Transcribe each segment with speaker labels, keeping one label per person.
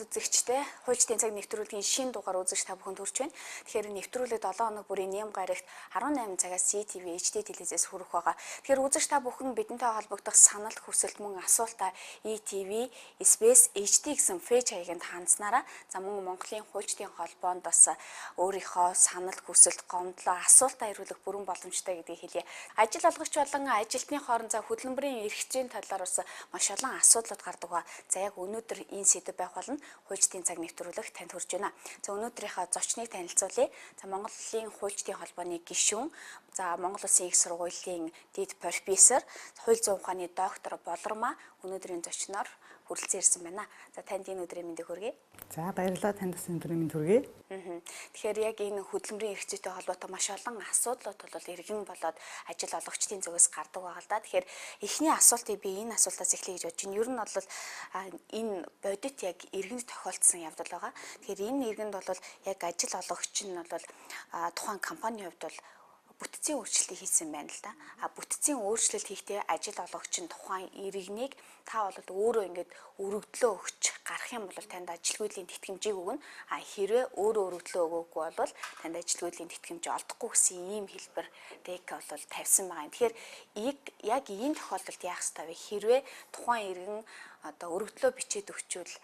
Speaker 1: үзэгчтэй хуульчдын цаг нэвтрүүлгийн шинэ дугаар үзэж та бүхэнд хүрч байна. Тэгэхээр нэвтрүүлэг 7 хоног бүрийн нэм гарагт 18 цагаас CTV HD телевизээс хүрэх байгаа. Тэгэхээр үзэж та бүхэн бидэнтэй холбогдох санал хүсэлт мөн асуултаа ETV, Space HD гэсэн фэйж хаягийн хандсанараа за мөн Монголын хуульчдын холбоонд бас өөрийнхөө санал хүсэлт гомдлоо асуултаа ирүүлэх бүрэн боломжтой гэдгийг хэлье. Ажил олгогч болон ажилтны хооронд за хөдөлмөрийн эрх зүйн талаар бас маш олон асуудлууд гардаг ба. За яг өнөөдөр энэ сэдв байх болно. Хуульчдын цаг нэвтрүүлэг танд хүрч байна. За өнөөдрийнхөө зочныг танилцуулъя. За Монголын хуульчдын холбооны гишүүн, за Монгол Улсын их сургуулийн дэд профессор, хууль зүйн ухааны доктор Болормаа өнөөдрийн зочноор хүрэлцэн ирсэн байна. За танд энэ өдрийн мэндийг хүргэе.
Speaker 2: За баярлалаа, танд бас өдрийн мэнд хүргэе.
Speaker 1: Тэгэхээр яг энэ хөдөлмөрийн эрх зүйтэй холбоотой маш олон асуудлууд бол иргэн болоод ажил олгогчдын зүгээс гардаг байгаа л да. Тэгэхээр эхний асуултыг би энэ асуултаас эхлэе гэж бодож байна. Ер нь бол энэ бодит яг иргэнд тохиолдсон явдал байгаа. Тэгэхээр энэ иргэнд бол яг ажил олгогч нь бол тухайн компанийн хувьд бол бүтцийн өөрчлөлт хийсэн байна л да. Бүтцийн өөрчлөлт хийхдээ ажил олгогч нь тухайн иргэнийг та бол өөрөө ингээд өргөдлөө өгч гарах юм бол танд ажилгүйдлийн тэтгэмжийг өгнө. Хэрвээ өөрөө өргөдлөө өгөөгүй бол танд ажилгүйдлийн тэтгэмж олдохгүй гэсэн ийм хэлбэр дэг бол тавьсан байгаа. Тэгэхээр яг энэ тохиолдолд яах ёстой вэ? Хэрвээ тухайн иргэн одоо өргөдлөө бичээд өгчвөл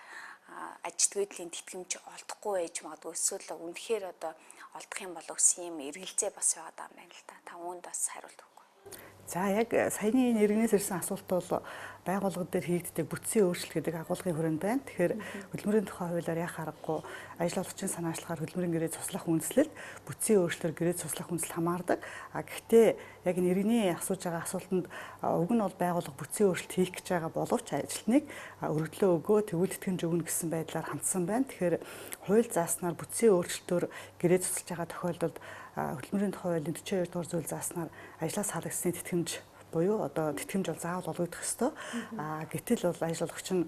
Speaker 1: ажилгүйдлийн тэтгэмж олдохгүй байж магадгүй эсвэл үнэхээр одоо олдох юм болов гэсэн юм эргэлзээ бас яваад байгаа юм байна л да. Та үүнд бас хариулт өгөх.
Speaker 2: За яг саяны энэ иргэнээс ирсэн асуулт бол байгууллага дээр хийгддэг бүтцийн өөрчлөлт гэдэг агуулгын хүрээнд байна. Тэгэхээр хөдөлмөрийн тухай хуулиар яхах аргагүй ажил олгогчийн санаачлагаар хөдөлмөрийн гэрээ цуслах үндэслэлд бүтцийн өөрчлөлтөөр гэрээ цуслах үндэслэл хамаардаг. Гэхдээ яг энэ иргэний асууж байгаа асуултанд уг нь бол байгууллага бүтцийн өөрчлөлт хийх гэж байгаа боловч ажилтныг өргөдлөө өгөө тэгвэл тэтгэмж өгнө гэсэн байдлаар хандсан байна. Тэгэхээр хууль зааснаар бүтцийн өөрчлөлтөөр гэрээ цуслаж байгаа тохиолдолд хөдөлмөрийн тухай хуулийн 42 дугаар зүйл зааснаар ажлаас халагдсны тэтгэмж буюу одоо тэтгэмж бол заавал олгогдох ёстой. Гэтэл бол ажил олгогч нь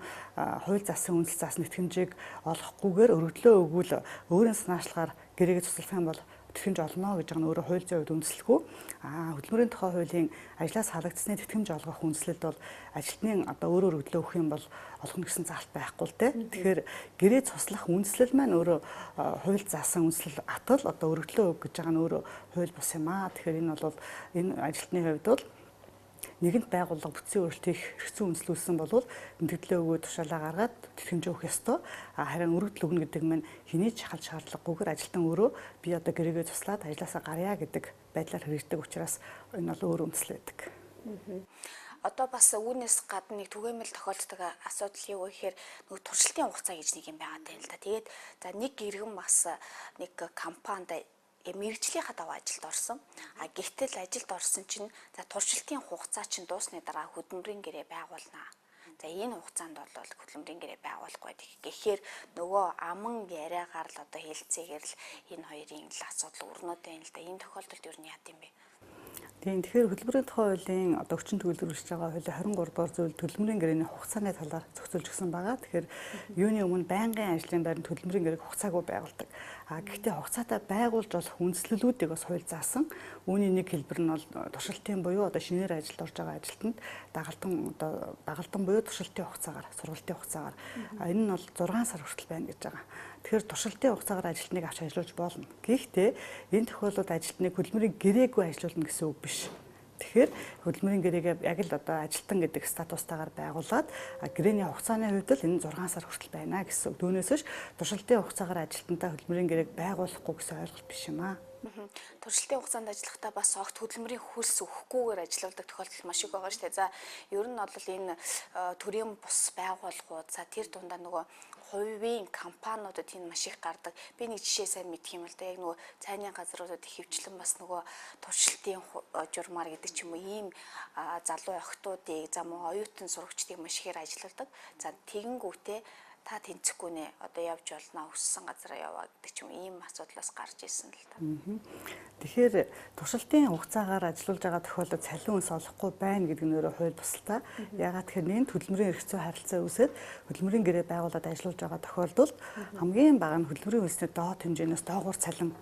Speaker 2: хууль заасан үндэслэл заасан тэтгэмжийг олохгүйгээр өргөдлөө өгвөл өөрийн санаачлагаар гэрээгээ цуслах юм бол тэтгэмж олно гэж байгаа нь өөрөө хууль зүйн хувьд үндэслэхгүй. Хөдөлмөрийн тухай хуулийн ажлаас халагдсны тэтгэмж олгох үндэслэлд бол ажилтны одоо өөрөө өргөдлөө өгөх юм бол олгоно гэсэн заалт байхгүй л дээ. Тэгэхээр гэрээ цуслах үндэслэл маань өөрөө хууль заасан үндэслэл атал одоо өргөдлөө өгөх гэж байгаа нь өөрөө хууль бус юм аа. Тэгэхээр энэ бол энэ ажилтны хувьд бол нэгэнт байгууллага бүтцийн өөрчлөлт хийх хэрэгцээ үндэслүүлсэн бол мэдээлэл өгөө тушаалаа гаргаад тэтгэмж өгөх ёстой. Харин өргөдөл өгнө гэдэг нь хэний ч шахалж шаардлагагүйгээр ажилтан өөрөө би одоо гэрээгээ туслаад ажилласаа гарья гэдэг байдлаар хэрэгждэг учраас энэ бол өөр үндэслэл байдаг.
Speaker 1: Одоо бас үүнээс гадна нэг түгээмэл тохиолддог асуудал юу вэ гэхээр нөгөө туршилтын хугацаа гэж нэг юм байгаа юм л да. Тэгээд за нэг иргэн бас нэг компанид мэргэжлийнхаа даваа ажилд орсон. Гэтэл ажилд орсон чинь за туршилтын хугацаа чинь дуусны дараа хөдөлмөрийн гэрээ байгуулнаа. За энэ хугацаанд бол хөдөлмөрийн гэрээ байгуулахгүй байдаг. Гэхээр нөгөө аман яриагаар л одоо хэлцээгээр л энэ хоёрын л асуудал өрнөд байна л да. Энэ тохиолдолд юу яа гэм бэ?
Speaker 2: Тэгэхээр хөдөлмөрийн тухай хуулийн одоо өчнө төвлөрүүлж байгаа хуулийн 23 дугаар зүйл хөдөлмөрийн гэрээний хугацааны талаар зохицуулж өгсөн байгаа. Тэгэхээр юуны өмнө байнгын ажлын байранд хөдөлмөрийн гэрээг хугацаагүй байгуулдаг. Гэхдээ хугацаатай байгуулж болох үндэслэлүүдийг бас хууль заасан. Үүний нэг хэлбэр нь бол туршилтын буюу одоо шинээр ажилд орж байгаа ажилтнанд дагалдан буюу туршилтын хугацаагаар, сургалтын хугацаагаар энэ нь бол 6 сар хүртэл байна гэж байгаа. Тэгэхээр туршилтын хугацаагаар ажилтныг авч ажиллуулж болно. Гэхдээ энэ тохиолдолд ажилтныг хөдөлмөрийн гэрээгүй ажиллуулна гэсэн үг биш. Тэгэхээр хөдөлмөрийн гэрээгээ яг л одоо ажилтан гэдэг статустаагаар байгуулад гэрээний хугацааны хувьд л энэ 6 сар хүртэл байна гэсэн үг. Түүнээс биш туршилтын хугацаагаар ажилтнаа хөдөлмөрийн гэрээг байгуулахгүй гэсэн ойлголт биш юм аа.
Speaker 1: Туршилтын хугацаанд ажиллахдаа бас огт хөдөлмөрийн хөлс өгөхгүйгээр ажилладаг тохиолдол маш их байгаа шүү дээ. За ер нь бол энэ төрийн бус байгууллагууд за тэр дундаа нөгөө хувийн компаниудад энэ маш их гардаг. Би нэг жишээ сайн мэдх юм л да. Яг нөгөө цайны газруудад ихэвчлэн бас нөгөө туршилтын журмаар гэдэг ч юм уу ийм залуу охтуудыг за мөн оюутан сурагчдыг маш ихээр ажилладаг. За тэгэнгүүтээ та тэнцэхгүй нэ одоо явж болно өссөн газараа яваа гэдэг ч юм ийм асуудлаас гарч ирсэн л та.
Speaker 2: Тэгэхээр туршилтын хугацаагаар ажиллаж байгаа тохиолдолд цалин үнс олохгүй байна гэдэг нь өөрөө хууль бусалтай. Яагаад тэгэхээр нэг хөдөлмөрийн эрх зүйн харилцаа үүсээд хөдөлмөрийн гэрээ байгуулад ажиллаж байгаа тохиолдолд хамгийн бага нь хөдөлмөрийн үнсний доод хэмжээнээс доогуур цалин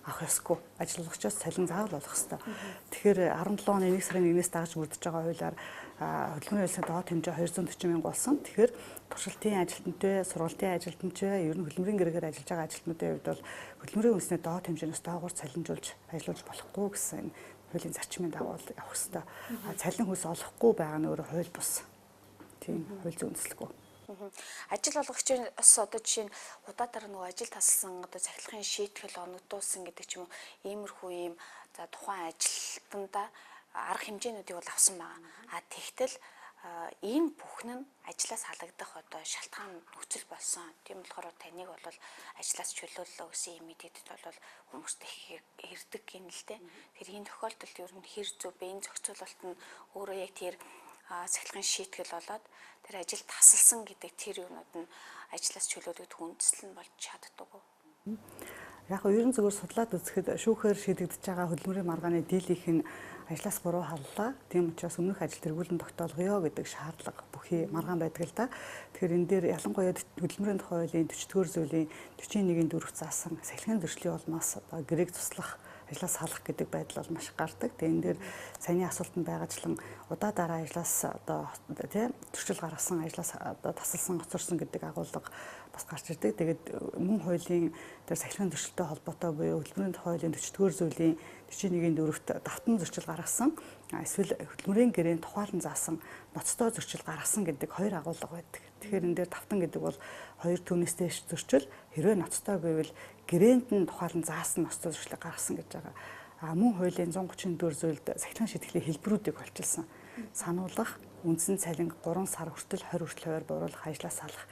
Speaker 2: авах ёсгүй. Ажил олгогчоос цалин заавал олох ёстой. Тэгэхээр 17 оны 1 сарын 1-ээс дагаж бүрдэж байгаа хуулиар хөдөлмөрийн ажлын доод хэмжээ 240 мянга болсон. Тэгэхээр туршилтын ажилтнтай, сургалтын ажилтнтай, ер нь хөдөлмөрийн гэрээгээр ажиллаж байгаа ажилтнуудын хувьд бол хөдөлмөрийн үндэсний доод хэмжээнээс доогуур цалинжуулж ажиллаж болохгүй гэсэн хуулийн зарчмын дагуу явах ёстой. Цалин хөлс олохгүй байгаа нь өөрөө хууль бус. Тийм хууль зүйн үндэслэхгүй.
Speaker 1: Ажил олгогчоос одоо жишээ нь удаатаар нөгөө ажил тасалсан одоо цахилгын шийтгэл оногдуулсан гэдэг ч юм уу иймэрхүү ийм за тухайн ажилтнаа арга хэмжээнүүдийг бол авсан байгаа. Тэгтэл ийм бүхэн нь ажлаас халагдах одоо шалтгаан нөхцөл болсон. Тийм болохоор таныг бол ажлаас чөлөөллөө гэсэн юм мэдээдэд бол хүмүүст их хэрдэг юм л дээ. Тэгэхээр энэ тохиолдолд ер нь хэр зөв бэ? Энэ зохицуулалт нь өөрөө яг тэр цахилгын шийтгэл болоод тэр ажил тасалсан гэдэг тэр юунууд нь ажлаас чөлөөлөгдөх үндэслэл нь болж чаддаг уу?
Speaker 2: Яг нь ерөн зөвөр судлаад үзэхэд шүүхээр шийдэгдэж байгаа хөдөлмөрийн маргааны дийлийнх нь ажлаас буруу халлаа. Тийм учраас өмнөх ажил тэргүүлэн тогтоолгоё гэдэг шаардлага бүхий маргаан байдаг л да. Тэгэхээр энэ дээр ялангуяа хөдөлмөрийн тухай хуулийн 40-р зүйлийн 41-ийн 4-т заасан сахилгын зөрчлийн улмаас одоо гэрээг туслах ажлаас салах гэдэг байдал бол маш гардаг. Тэгээ энэ дээр саяны асуултанд байгаачлан удаа дараа ажлаас одоо тийм зөрчил гаргасан, ажлаас одоо тасалсан, хоцорсон гэдэг агуулга бас гарч ирдэг. Тэгээд мөн хуулийн дээр сахилгын зөрчилтэй холбоотой буюу хөдөлмөрийн тухай хуулийн 40-р зүйлийн 41-ийн 4-т давтан зөрчил гаргасан, эсвэл хөдөлмөрийн гэрээнд тухайлан заасан ноцтой зөрчил гаргасан гэдэг хоёр агуулга байдаг. Тэгэхээр энэ дээр давтан гэдэг бол хоёр түүнээс дээш зөрчил, хэрвээ ноцтой гэвэл гэрээнд нь тухайлан заасан ноцтой зөрчлийг гаргасан гэж байгаа. Мөн хуулийн 134 зүйлд сахилгын шийтгэлийн хэлбэрүүдийг болчилсан. Сануулгах, үндсэн цалин 3 сар хүртэл 20 хүртэл хувиар бууруулах, ажлаас салах.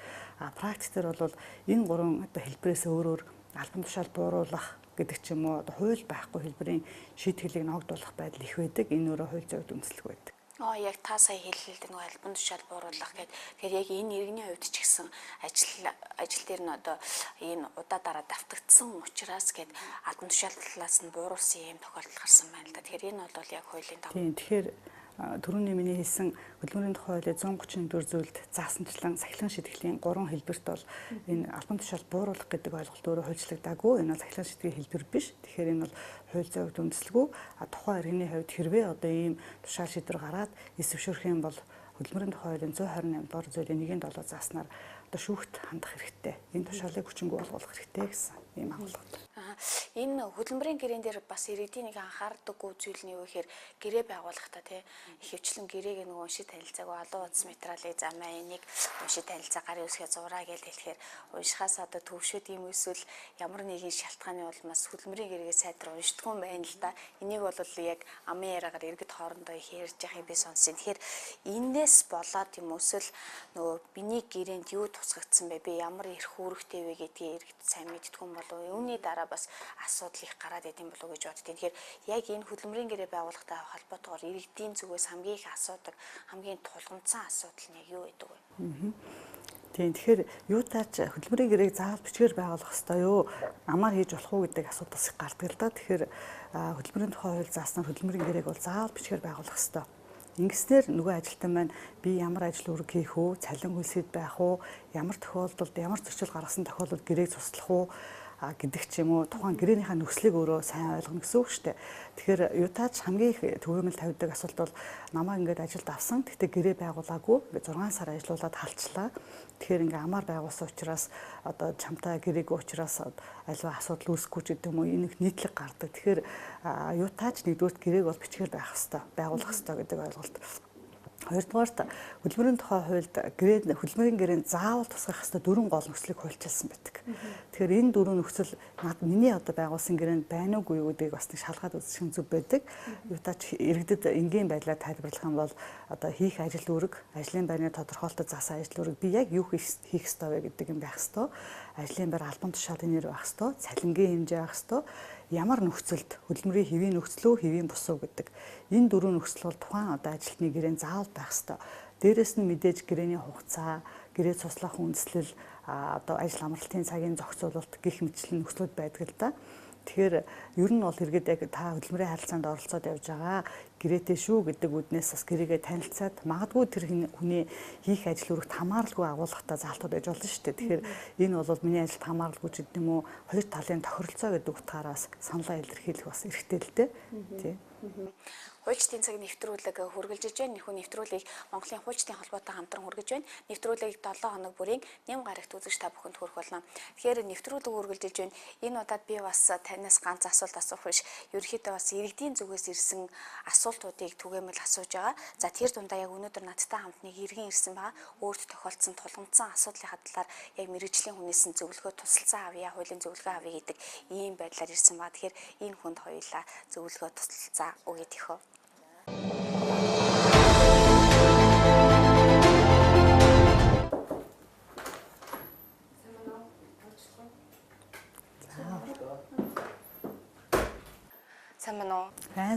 Speaker 2: Практикээр бол энэ 3 одоо хэлбэрээс өөрөөр албан тушаал бууруулах гэдэг ч юм уу одоо хууль байхгүй хэлбэрийн шийтгэлийг ногдуулах байдал их байдаг. Энэ өөрөө хууль зүйн үндэслэг байдаг.
Speaker 1: Яг та сая хэллээ нөгөө албан тушаал бууруулах гэдэг. Тэгэхээр яг энэ иргэний хувьд ч гэсэн ажил дээр нь одоо энэ удаа дараа давтагдсан учраас гээд албан тушаалаас нь бууруулсан юм тохиолдол гарсан байна л да. Тэгэхээр энэ бол яг хуулийн дагуу.
Speaker 2: Тийм. Тэгэхээр түрүүний миний хэлсэн хөдөлмөрийн тухай хуулийн 134 зүйлд заасанчлан сахилгын шийтгэлийн 3 хэлбэрт бол энэ албан тушаал бууруулах гэдэг ойлголт өөрөө хуульчлагдаагүй. Энэ бол сахилгын шийтгэлийн хэлбэр биш. Тэгэхээр энэ бол хууль зүйн хувьд үндэслэгүй. Тухайн иргэний хувьд хэрвээ одоо ийм тушаал шийдвэр гараад эс зөвшөөрөх юм бол хөдөлмөрийн тухай хуулийн 128 дугаар зүйлийн 1-7 зааснаар одоо шүүхт хандах хэрэгтэй. Энэ тушаалыг хүчингүй болгох хэрэгтэй гэсэн ийм агуулга.
Speaker 1: Энэ хөдөлмөрийн гэрээн дээр бас иргэдийн нэг анхаардаггүй зүйл нь юу гэхээр гэрээ байгуулахдаа тий ихэвчлэн гэрээг нэг уншид танилцаагүй алуу утас материалыг замаа энийг уншид танилцаа гарын үсгээ зураа гэж хэлэхээр уншихаас одоо төвшөөд юм эсвэл ямар нэгэн шалтгааны улмаас хөдөлмөрийн гэрээгээ сайдар уншдаггүй юм байна л да. Энийг бол яг амын яриагаар иргэд хоорондоо их ярьж байгааг би сонссон. Тэгэхээр энээс болоод юм эсвэл нөгөө миний гэрээнд юу тусгагдсан бэ? Би ямар эрх үүрэгтэй вэ гэдгийг иргэд сайн мэддэг юм болов уу? Үүний дараа бас асуудал их гараад идэм болов уу гэж боддیں۔ Тэгэхээр яг энэ хөдөлмөрийн гэрээ байгуулахтай холбоотойгоор иргэдийн зүгээс хамгийн их асуудаг, хамгийн тулгамдсан асуудал нь юу гэдэг вэ?
Speaker 2: Тийм. Тэгэхээр юутаач хөдөлмөрийн гэрээг заавал бичгээр байгуулах ёстой юу? Амаар хийж болох уу гэдэг асуудал бас их гардаг л да. Тэгэхээр хөдөлмөрийн тухай хууль зааснаар хөдөлмөрийн гэрээг бол заавал бичгээр байгуулах ёстой. Ингэснээр нөгөө ажилтан маань би ямар ажил үүрэг хийх үү, цалин хөлсөд байх уу, ямар тохиолдолд ямар зөрчил гаргасан тохиолдолд гэрээг цуслах уу гэдэг ч юм уу тухайн гэрээнийхээ нөхцөлийг өөрөө сайн ойлгоно гэсэн үг шүү дээ. Тэгэхээр юутаач хамгийн их төвөөрөмөл тавьдаг асуулт бол намайг ингээд ажилд авсан. Гэхдээ гэрээ байгуулаагүй. Ингээд 6 сар ажиллаулаад халчлаа. Тэгэхээр ингээд амаар байгуулсан учраас одоо чамтай гэрээгүй учраас альва асуудал үүсэхгүй ч гэдэг юм уу энэ их нийтлэг гардаг. Тэгэхээр юутаач нэгдүгürt гэрээг бол бичгээр байх хэвээр байгуулах хэвээр гэдэг ойлголт. Хоёрдугаарт хөдөлмөрийн тухай хуульд хөдөлмөрийн гэрээнд заавал тусгах хэвээр 4 гол нөхцөлийг хуульчилсан байдаг. Тэгэхээр энэ 4 нөхцөл миний одоо байгуулсан гэрээнд байна уугүй юу гэдгийг бас нэг шалгаад үзэх зүг байдаг. Юутаач иргэдэд энгийн байдлаар тайлбарлах юм бол одоо хийх ажил үүрэг, ажлын байрны тодорхойлолтод заасан ажил үүрэг би яг юу хийх ёстой вэ гэдэг юм байх ёстой. Ажлын байр албан тушаалын нэр байх ёстой, цалингийн хэмжээ байх ёстой. Ямар нөхцөлд хөдөлмөрийн хэвийн нөхцөл үү, хэвийн бус уу гэдэг. Энэ 4 нөхцөл бол тухайн одоо ажилтны гэрээнд заавал байх ёстой. Дээрээс нь мэдээж гэрээний хугацаа, гэрээ цуслах үндэслэл, одоо ажил амралтын цагийн зохицуулалт гэх мэтлэн нөхцлүүд байдаг л да. Тэгэхээр ер нь бол иргэд яг та хөдөлмөрийн харилцаанд оролцоод явж байгаа гэрээтэй шүү гэдэг үднээс бас гэрээгээ танилцаад магадгүй тэр хүний хийх ажил үрэгт хамааралгүй агуулгатай заалтууд байж болно шүү дээ. Тэгэхээр энэ бол миний ажилд хамааралгүй ч гэдэг юм уу хоёр талын тохиролцоо гэдэг утгаараас саналаа илэрхийлэх бас эрхтэй л дээ. Тий.
Speaker 1: Хуульчдын цаг нэвтрүүлэг хүргэлжиж байна. Нөхөө нэвтрүүлгийг Монголын хуульчдын холбоотой хамтран хүргэж байна. Нэвтрүүлгийг 7 хоног бүрийн нэм гарагт үзэж та бүхэнд хүргэх болно. Тэгэхээр нэвтрүүлэг хүргэлжиж байна. Энэ удаад би бас танаас ганц асуулт асуух биш. Ерөнхийдөө бас иргэдийн зүгээс ирсэн асуултуудыг түгээмэл асууж байгаа. За тэр дундаа яг өнөөдөр надтай хамт нэг иргэн ирсэн байгаа. Өөрт тохиолдсон тулгамдсан асуудлын талаар яг мэрэгжлийн хүнээс нь зөвлөгөө тусалцсан авъя, хуулийн зөвлөгөө авъя гэдэг ийм байдлаар ирсэн байгаа. Тэгэхээр энэ хүнд хоёулаа зөвлөгөө тусалцсан өгье тэхөө. Сайн байна уу?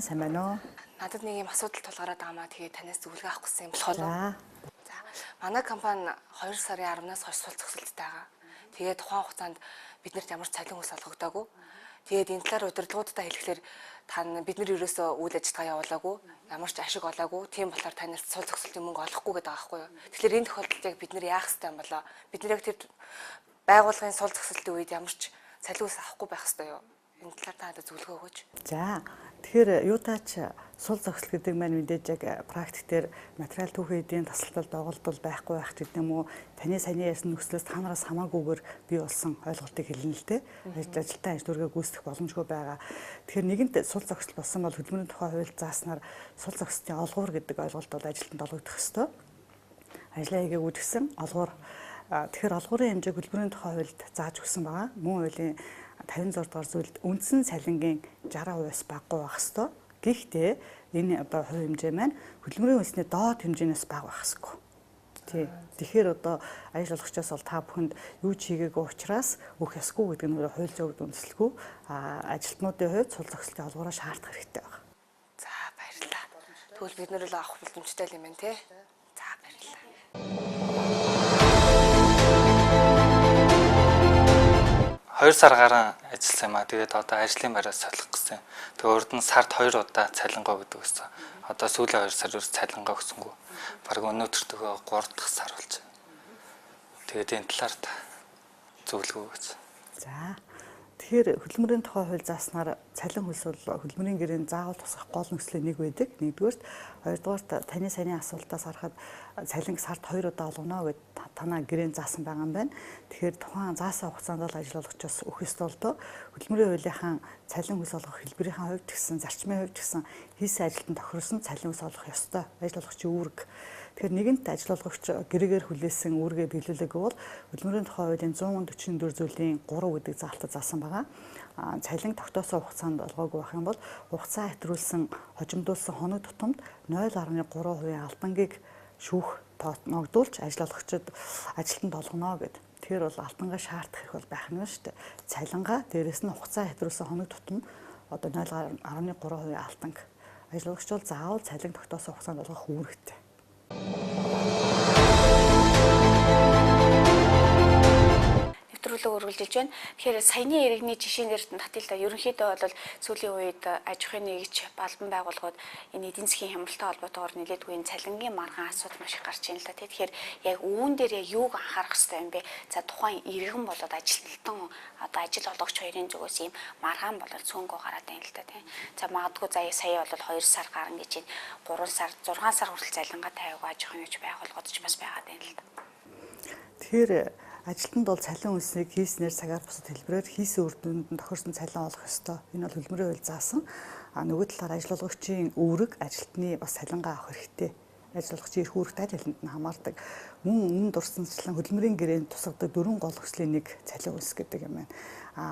Speaker 2: Сайн байна уу?
Speaker 1: Надад нэг юм асуудал тулгараад байгаа маа. Тэгээд танаас зөвлөгөө авах гэсэн юм болохоо. За. Манай компани 2 сарын 10-наас хойш сул зогсолттой байгаа. Тэгээд тухайн хугацаанд биднэрт ямар ч цалин ус олгогдоогүй. Тэгээд энэ талаар удирдлагуудаа хэлэхлээр бид нар ерөөсөө үйл ажиллагаа явуулаагүй, ямар ч ашиг олоогүй. Тийм болохоор танаас сул зогсолтын мөнгө олохгүй гэдэг байгаа байхгүй юу? Тэгэхээр энэ тохиолдолд яг бид нар яах ёстой юм болоо? Бид нар яг тэр байгууллагын сул зогсолтын үед ямар ч цалин ус авахгүй байх ёстой юу? Энэ талаар та надад зөвлөгөө өгөөч.
Speaker 2: За. Тэгэхээр юутаач сул зогсол гэдэг маань мэдээж яг практик дээр материал түүхийн эдийн тасалдал доголдол байхгүй байх гэдэг юм уу? Таны саяны ясны нөхцлөөс та нараас хамаагүйгээр бий болсон ойлголтыг хэлнэ л дээ. Ажилтнаа ажил дүргээ гүйцэтгэх боломжгүй байгаа. Тэгэхээр нэгэнт сул зогсол болсон бол хөдөлмөрийн тухай хууль зааснаар сул зогсолтын олгуур гэдэг ойлголт бол ажилтнанд олгогдох ёстой. Ажлаа хийгээгүй гэсэн олгуур. Тэгэхээр олгуурын хэмжээг хөдөлмөрийн тухай хуульд зааж өгсөн байгаа. Мөн хуулийн 56 дугаар зүйлд үндсэн цалингийн 60%-аас багагүй байх ёстой. Гэхдээ энэ одоо хувь хэмжээ маань хөдөлмөрийн үнсний доод хэмжээнээс бага байх ёсгүй. Тий. Тэгэхээр одоо ажил олгогчоос бол та бүхэнд юу ч хийгээгүй учраас өгөх ёсгүй гэдэг нь хууль зөвд үндэслэхгүй. Ажилтнуудын хувьд сул зогсолтын олгоороо шаардах хэрэгтэй байна.
Speaker 1: За баярлалаа. Тэгвэл бид нэр л авах боломжтой юм байна тий. За баярлалаа.
Speaker 3: 2 сар гарan ажилласан юм а. Тэгээд одоо ажлын байраас солих гэсэн. Тэгээд урд нь сард 2 удаа цалингаа өгдөг гэсэн. Одоо сүүлийн 2 сар ерөөс цалингаа өгсөнгүй. Бараг өнөөдөртөө 3 дахь сар болж байна. Тэгээд энэ талаар та зөвлөгөө өгөөч.
Speaker 2: За. Тэгэхээр хөдөлмөрийн тухай хууль зааснаар цалин хөлс бол хөдөлмөрийн гэрээнд заавал тусгах гол нөхцөл нэг байдаг. Нэгдүгээрт, хоёрдугаарт таны саяны асуултаас харахад цалинг сард 2 удаа олгоно гэд танаа гэрээнд заасан байгаа юм байна. Тэгэхээр тухайн заасан хугацаанд бол ажил олгогчоос өгөх ёстой болдоо хөдөлмөрийн хуулийнхаа цалин хөлс олгох хэлбэрийн хувьд гэсэн зарчмын хувьд гэсэн хийсэн ажилтнанд тохирсон цалин хөлс олгох ёстой. Ажил олгогчийн үүрэг. Тэгэхээр нэгэнт ажил олгогч гэрээгээр хүлээсэн үүргээ биелүүлээгүй бол хөдөлмөрийн тухай хуулийн 144 зүйлийн 3 гэдэг заалтад заасан байгаа. Цалин тогтоосон хугацаанд олгоогүй байх юм бол хугацаа хэтрүүлсэн хожимдуулсан хоног тутамд 0.3% алдангийг шүүх ногдуулж ажил олгогчид ажилтнанд олгоно гэд. Тэгэхээр бол алдангаа шаардах их бол байх нь шүү дээ. Цалингаа дээрэс нь хугацаа хэтрүүлсэн хоног тутам одоо 0.3% алданг. Ажил олгогч бол заавал цалин тогтоосон хугацаанд олгох үүрэгтэй.
Speaker 1: Нэвтрүүлэг үргэлжилж байна. Тэгэхээр саяны иргэний жишээнээр татилда ерөнхийдөө бол сүүлийн үед аж ахуйн нэгж балбан байгууллагууд энэ эдийн засгийн хямралтай холбоотойгоор нэлээдгүй цалингийн маргаан асуудал маш их гарч ийн л та. Тэгэхээр яг үүн дээр яг юуг анхаарах хэрэгтэй юм бэ? За тухайн иргэн болоод ажилтналтан одоо ажил олгогч хоёрын зүгээс ийм маргаан болоод цөөнгөө гараад байна л та тийм. За магадгүй сая бол 2 сар гарan гэж байна. 3 сар 6 сар хүртэл цалингаа тавиагүй аж ахуйн нэгж байгууллагууд ч бас байгаад байна л та.
Speaker 2: Тэгэхээр ажилтнанд бол цалин үнсийг хийснээр цагаар бусад хэлбэрээр хийсэн үр дүнд нь тохирсон цалин олох ёстой. Энэ бол хөдөлмөрийн хууль заасан. Нөгөө талаар ажил олгогчийн үүрэг ажилтны бас цалингаа авах хэрэгтэй. Ажил олгогчийн эрх үүрэгт ажилтнанд нь хамаардаг. Мөн дурсамжлан хөдөлмөрийн гэрээнд тусгадаг 4 гол хүслийн нэг цалин үнс гэдэг юм байна.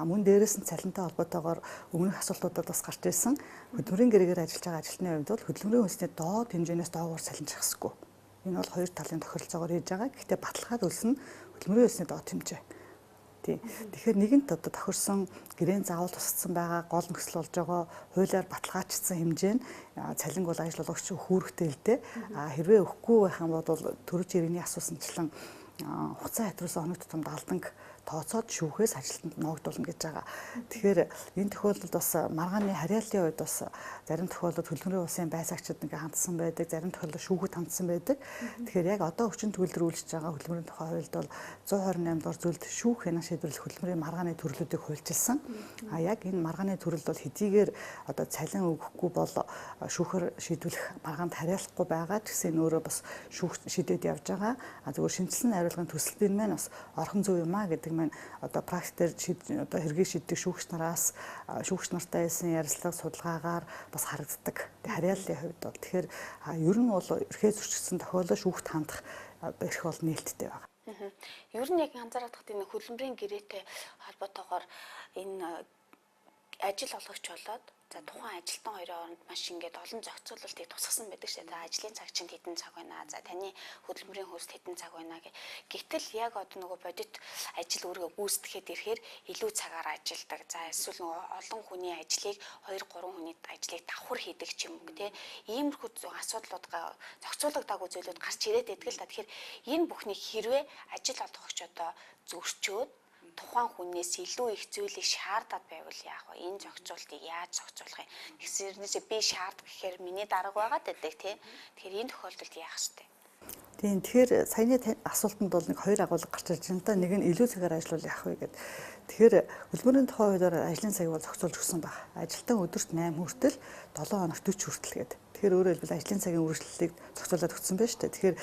Speaker 2: Мөн дээрээс нь цалинтай холбоотойгоор өмнөх асуултуудад бас гарч ирсэн. Хөдөлмөрийн гэрээгээр ажиллаж байгаа ажилтны хувьд бол хөдөлмөрийн үнсний доод хэмжээнээс доогуур цалинжих ёсгүй. Энэ бол хоёр талын тохиролцоогоор хийж байгаа. Гэхдээ баталгаад үлсэн хөдөлмөрийн үнсний доод хэмжээ. Тэгэхээр нэгэнт одоо тохирсон гэрээнд заавал тусгацсан байгаа гол нөхцөл болж байгаа хуулиар баталгаажсан хэмжээ нь цалинг бол ажил олгогч хүүрэгтэй л дээ. Хэрвээ өгөхгүй байх юм бол төрөж иргэний асуусанчлан хугацаа хэтрүүлсэн хоног тутамд алданг тооцоод шүүхээс ажилтнанд ногдуулна гэж байгаа. Тэгэхээр энэ тохиолдолд бас маргааны харьяаллын үед бас зарим тохиолдолд хөдөлмөрийн улсын байцаагчид ингээ хандсан байдаг, зарим тохиолдолд шүүхэд хандсан байдаг. Тэгэхээр яг одоо хүчин төгөлдрүүлж байгаа хөдөлмөрийн тухай хуульд бол 128 дугаар зүйлд шүүх хянах шийдвэрлэх хөдөлмөрийн маргааны төрлүүдийг хуульчилсан. А яг энэ маргааны төрөл бол хэдийгээр одоо цалин өгөхгүй бол шүүхэр шийдвэрлэх маргаанд хариалахгүй байгаа гэсэн өөрөө бас шүүх шийдвэд явж байгаа. А зөвхөн шинжилсэн хариулгын төсөлтийн маань бас орхон зөв юм а гэдэг маань одоо практикээр одоо хэргийг шийддэг шүүгч нараас шүүгч нартай хийсэн ярилцлага судалгаагаар бас харагддаг. Харьяаллын хувьд бол тэгэхээр ер нь бол эрхээ зөрчигдсөн тохиолдолд шүүхт хандах эрх бол нээлттэй байна.
Speaker 1: Ер нь яг анзаараад хат энэ хөдөлмөрийн гэрээтэй холбоотойгоор энэ ажил олгогч болоод за тухайн ажилтан хоёрын хооронд маш ингээд олон зохицуулалтыг тусгасан байдаг шээ. За ажлын цаг чинь хэдэн цаг байна. За таны хөдөлмөрийн хөөс хэдэн цаг байна гэх. Гэтэл яг одоо нөгөө бодит ажил өөрийгөө гүйцэтгэхэд ирэхээр илүү цагаар ажилдаг. За эсвэл нөгөө олон хүний ажлыг 2-3 хүний ажлыг давхар хийдэг ч юм уу те. Иймэрхүү асуудлууд зохицуулагдаагүй зүйлүүд гарч ирээд байдаг л та. Тэгэхээр энэ бүхнийг хэрвээ ажил олгогч одоо зөрчөөд тухайн хүнээс илүү их зүйлийг шаардаад байвал яах вэ? Энэ зохицуултыг яаж зохицуулах юм? Тэгсэрнээсээ би шаардах гэхээр миний дарга байгаад байдаг тийм. Тэгэхээр энэ тохиолдолд яах ёстой?
Speaker 2: Тийм. Тэгэхээр саяны асуултанд бол нэг хоёр агуулга гарч ирж байна. Нэг нь илүү цагаар ажиллавал яах вэ гэдэг. Тэгэхээр хөдөлмөрийн тухай хуулиар ажлын цагийг бол зохицуулж өгсөн баг. Ажилтан өдөрт 8 хүртэл 7 хоног 40 хүртэл гэдэг. Тэгэхээр өөрөөр хэлбэл ажлын цагийн үргэлжлэлийг зохицуулаад өгсөн байна шүү дээ. Тэгэхээр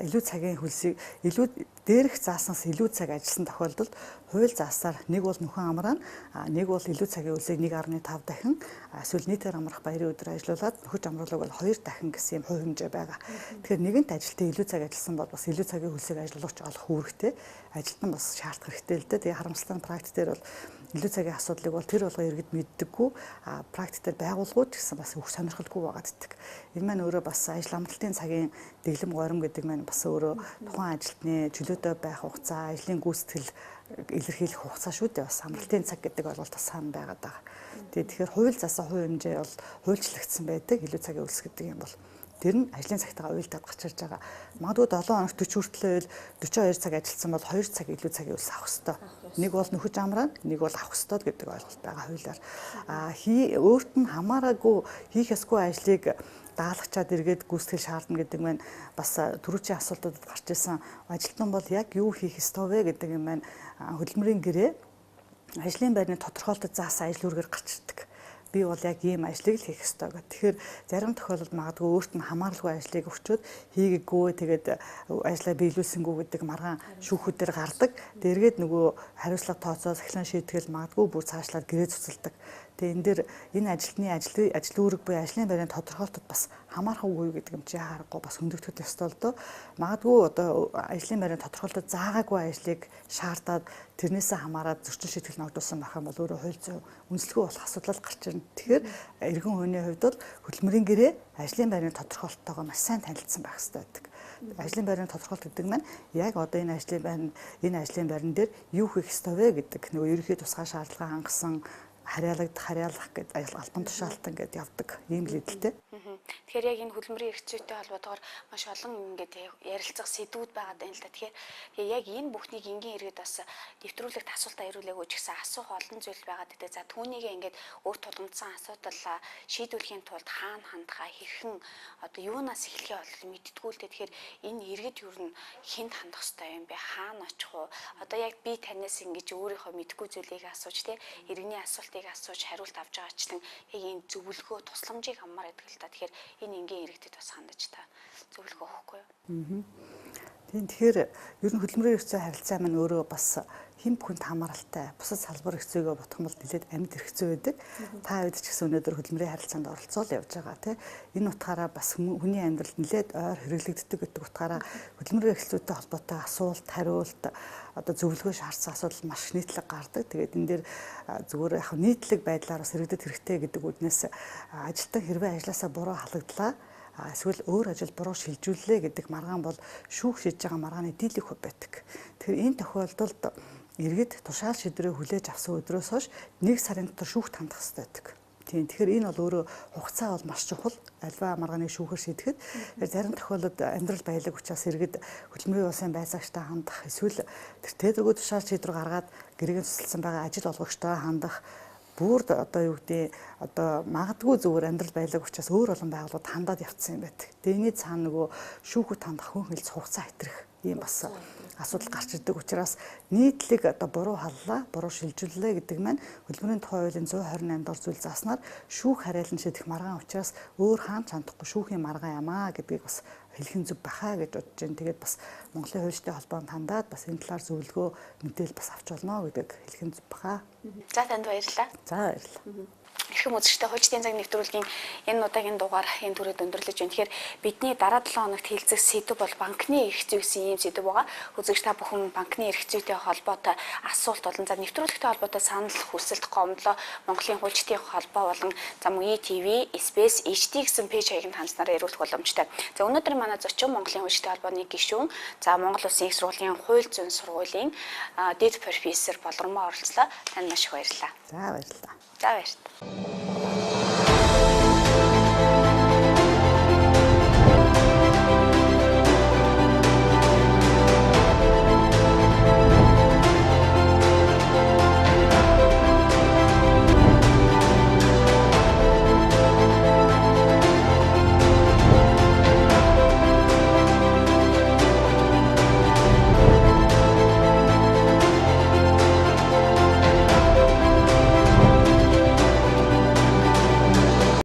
Speaker 2: илүү цагийн хөлсийг илүү дээрх зааснаас илүү цаг ажилласан тохиолдолд хууль заасаар нэг бол нөхөн амраана, нэг бол илүү цагийн хөлсийг 1.5 дахин эсвэл нийтээр амрах баярын өдөр ажиллуулад нөхөж амруулаг бол 2 дахин гэсэн юм хувь хэмжээ байгаа. Тэгэхээр нэгэнт ажилтан илүү цаг ажилласан бол бас илүү цагийн хөлсийг ажиллуулагч олох үүрэгтэй. Ажилтан бас шаардах хэрэгтэй л дээ. Тэгээ харамсалтай нь практик дээр бол илүү цагийн асуудлыг бол тэр болгоо иргэд мэддэггүй, практик дээр байгууллагууд гэсэн бас их сонирхолгүй байгааддаг. Энэ маань өөрөө бас ажил амралтын цагийн дэглэм горим гэдэг маань бас өөрөө тухайн ажилтны чөлөөтэй байх хугацаа, ажлын гүйцэтгэл илэрхийлэх хугацаа шүү дээ. Бас амралтын цаг гэдэг ойлголт бас хаана байгаад байгаа. Тэгэхээр хууль заасан хувь хэмжээ бол хуульчлагдсан байдаг. Илүү цагийн үлс гэдэг юм бол тэр нь ажлын цагтаа уялдаад гарч ирж байгаа. Магадгүй 7 хоног 40 хүртэл 42 цаг ажилласан бол 2 цаг илүү цагийн үлс авах ёстой. Нэг бол нөхөж амраана, нэг бол авах ёстой гэдэг ойлголт байгаа хуулиар. Өөрт нь хамаараагүй хийх ёсгүй ажлыг даалгачаад эргээд гүйцэтгэл шаардна гэдэг маань бас түрүүчийн асуултуудад гарч ирсэн. Ажилтан бол яг юу хийх ёстой вэ гэдэг юм маань хөдөлмөрийн гэрээ ажлын байрны тодорхойлолтод заасан ажил үүргээр гарч ирдэг. Би бол яг ийм ажлыг л хийх ёстой гэх. Тэгэхээр зарим тохиолдолд магадгүй өөрт нь хамааралгүй ажлыг өгчөөд хийгээгүй тэгээд ажлаа биелүүлсэнгүй гэдэг маргаан шүүхүүдээр гардаг. Дээргээд нөгөө хариуцлага тооцоо сахилгаан шийтгэл магадгүй бүр цаашлаад гэрээ цуцалдаг. Тэгээ энэ дээр энэ ажилтны ажил үүрэг буюу ажлын байрны тодорхойлолтод бас хамаарах үгүй гэдэг юм чи харахгүй бас хөндөөгдөх ёстой л доо. Магадгүй одоо ажлын байрны тодорхойлолтод заагаагүй ажлыг шаардаад тэрнээсээ хамаараад зөрчил шийтгэл ногдуулсан байх юм бол өөрөө хууль зүйн үнэлэхгүй болох асуудал гарч ирнэ. Тэгэхээр иргэн хүний хувьд бол хөдөлмөрийн гэрээ ажлын байрны тодорхойлолтойгоо маш сайн танилцсан байх хэрэгтэй байдаг. Ажлын байрны тодорхойлолт гэдэг маань яг одоо энэ ажлын байран дээр юу хийх ёстой вэ гэдэг нөгөө ерөнхий тусгай шаардлага хангасан харьяалах гэдэг албан тушаалтан гэдэг явдаг ийм л эдэлтэй.
Speaker 1: Тэгэхээр яг энэ хөдөлмөрийн эрх зүйтэй холбоотойгоор маш олон ингээд ярилцах сэдвүүд байгаа даа л да. Тэгэхээр яг энэ бүхнийг энгийн иргэд бас нэвтрүүлэгт асуултаа ирүүлээгүй ч гэсэн асуух олон зүйл байгаа гэдэг. За түүнийг ингээд өөр тулгамдсан асуудал шийдвэрлэхийн тулд хаана хандхаа хэрхэн одоо юунаас эхлэхээ бол мэдтгүү л дээ. Тэгэхээр энэ иргэд юу н хэнд хандах ёстой юм бэ? Хаана очих вэ? Одоо яг би танаас ингэж өөрийнхөө мэдгүй зүйлийг асууж те иргэний асуултыг асууж хариулт авч байгаачлан яг энэ зөвлөгөө тусламжийг аммаар гэдэг л да. Тэгэхээр энэ энгийн иргэдэд бас хандаж та зөвлөгөө өгөхгүй юу?
Speaker 2: Тэгэхээр ер нь хөдөлмөрийн эрх зүйн харилцаа маань өөрөө бас хэн бүхэнд хамааралтай. Бусад салбар эрх зүйгөө бодох юм бол нэлээд амьд эрх зүй байдаг. Та үед ч гэсэн өнөөдөр хөдөлмөрийн харилцаанд оролцоод явж байгаа тийм. Энэ утгаараа бас хүний амьдралд нэлээд ойр хэрэглэгддэг гэдэг утгаараа хөдөлмөрийн эрх зүйтэй холбоотой асуулт, хариулт одоо зөвлөгөө шаардсан асуудал маш нийтлэг гардаг. Тэгээд энэ дээр зүгээр яг нийтлэг байдлаар бас хэрэгдэт хэрэгтэй гэдэг үднээс ажилтан хэрвээ ажлаасаа буруу халагдлаа эсвэл өөр ажил буруу шилжүүллээ гэдэг маргаан бол шүүх шийдэж байгаа маргааны дийлэх хөв байдаг. Тэгэхээр энэ тохиолдолд иргэд тушаал шийдвэрээ хүлээж авсан өдрөөс хойш 1 сарын дотор шүүхт хандах хэрэгтэй байдаг. Тийм. Тэгэхээр энэ бол өөрөө хугацаа бол маш чухал. Альва маргааны шүүхэр шийдэхэд зарим тохиолдолд амьдрал баялаг учраас иргэд хөдөлмөрийн улсын байцаагчтай хандах эсвэл тэр тээврийн тушаал шийдвэр гаргаад гэрээгээ цуцлсан байгаа ажил олгогчтой хандах бүр одоо юу гэдэг одоо магадгүй зүгээр амьдрал баялаг учраас өөр олон байгууллагууд хандаад явцсан юм байдаг. Тэгээ энэ цаана нөгөө шүүхүүд хандах хүн хэлц хугацаа хэтрэх ийм бас асуудал гарч ирдэг учраас нийтлэг одоо буруу халлаа, буруу шилжүүллээ гэдэг маань хөдөлмөрийн тухай хуулийн 128 дор зүйл зааснаар шүүх харьяалан шийдэх маргаан учраас өөр хаан чандахгүй шүүхийн маргаан ямаа гэдгийг бас хэлхэн зүг бахаа гэж бодож байна. Тэгээд бас Монголын хуульчдын холбоонд хандаад бас энэ талаар зөвлөгөө мэдээлэл бас авч болно гэдэг хэлхэн зүг бахаа.
Speaker 1: За танд баярлалаа.
Speaker 2: За баярлалаа.
Speaker 1: Эрхэм үзэгчтэй хуульчдын цаг нэвтрүүлгийн энэ удаагийн дугаар энэ түрээд өндөрлөж байна. Тэгэхээр бидний дараа 7 хоногт хилцэх сэдв бол банкны эрх зүй гэсэн ийм сэдв байгаа. Үзэгч та бүхэн банкны эрх зүйтэй холбоотой асуулт болон за нэвтрүүлэгтэй холбоотой санал хүсэлт гомдлоо Монголын хуульчдын холбоо болон за мөн ETV, Space, HD гэсэн пэйж хаягийн хандсанаар ирүүлэх боломжтой. За өнөөдөр манай зочин Монголын хуульчдын холбооны гишүүн, за Монгол Улсын их сургуулийн хууль зүйн сургуулийн дэд профессор Болормоо оролцлоо. Танд маш их баярлалаа.
Speaker 2: За баярлалаа.
Speaker 1: За баярлалаа.